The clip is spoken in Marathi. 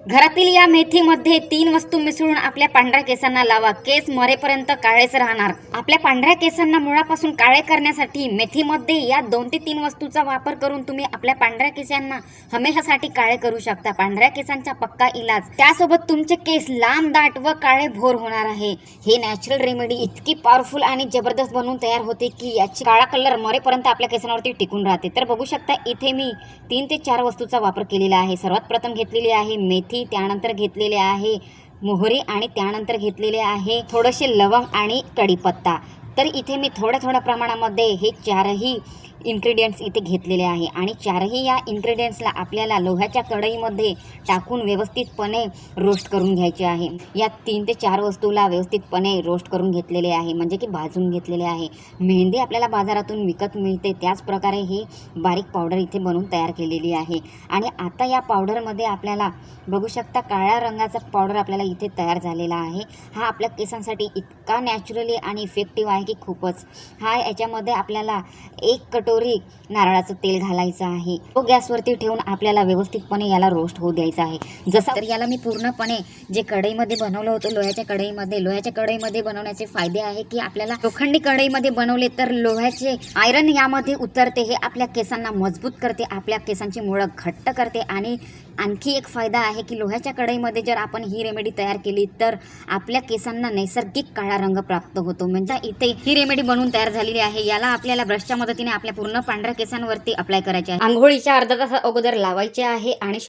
घरातील या मेथीमध्ये 3 वस्तू मिसळून आपल्या पांढऱ्या केसांना लावा. केस मरेपर्यंत काळेच राहणार. आपल्या पांढऱ्या केसांना मुळापासून काळे करण्यासाठी मेथीमध्ये या 2 ते 3 वस्तूचा वापर करून तुम्ही आपल्या पांढऱ्या केसांना हमेशासाठी काळे करू शकता. पांढऱ्या केसांचा पक्का इलाज. त्यासोबत तुमचे केस लांब, दाट व काळे भोर होणार आहे. हे नॅचरल रेमेडी इतकी पॉवरफुल आणि जबरदस्त बनवून तयार होते की याची काळा कलर मरेपर्यंत आपल्या केसांवरती टिकून राहते. तर बघू शकता इथे मी 3 ते 4 वस्तूचा वापर केलेला आहे. सर्वात प्रथम घेतलेली आहे मेथी, त्यानंतर घेतलेले आहे मोहरी आणि त्यानंतर घेतलेले आहे थोडेसे लवंग आणि कढीपत्ता. तर इथे मी थोड्या प्रमाणामध्ये हे 4ही इन्ग्रेडियंट्स इथे घेतलेले आहे आणि 4ही या इन्ग्रेडियंट्सला आपल्याला लोह्याच्या कढईमध्ये टाकून व्यवस्थितपणे रोस्ट करून घ्यायचे आहे. या 3 ते 4 वस्तूला व्यवस्थितपणे रोस्ट करून घेतलेले आहे, म्हणजे की भाजून घेतलेले आहे. मेहंदी आपल्याला बाजारातून विकत मिळते, त्याच प्रकारे ही बारीक पावडर इथे बनवून तयार केलेली आहे. आणि आता या पावडरमध्ये आपल्याला बघू शकता काळ्या रंगाचा पावडर आपल्याला इथे तयार झालेला आहे. हा आपल्या केसांसाठी इतका नॅचरली आणि इफेक्टिव्ह आहे की खूपच. याच्यामध्ये आपल्याला 1 कटोरी नारळाचं तेल घालायचं आहे. तो गॅसवरती ठेवून आपल्याला व्यवस्थितपणे याला रोस्ट होऊ द्यायचा आहे. जसं तर याला मी पूर्णपणे जे कढईमध्ये बनवलं होतं लोह्याच्या कढईमध्ये बनवण्याचे फायदे आहे की आपल्याला लोखंडी कढईमध्ये बनवले तर लोह्याचे आयरन यामध्ये उतरते. हे आपल्या केसांना मजबूत करते, आपल्या केसांची मुळं घट्ट करते. आणि आणखी एक फायदा आहे की लोह्याच्या कढईमध्ये जर आपण ही रेमेडी तयार केली तर आपल्या केसांना नैसर्गिक काळा रंग प्राप्त होतो. म्हणजे इथे ही रेमेडी बनवून तयार झालेली आहे. याला आपल्याला ब्रशच्या मदतीने आपल्या पूर्ण पांढऱ्या केसांवरती अप्लाय करायचे आहे. आंघोळीच्या अर्धा तास अगोदर लावायचे आहे आणि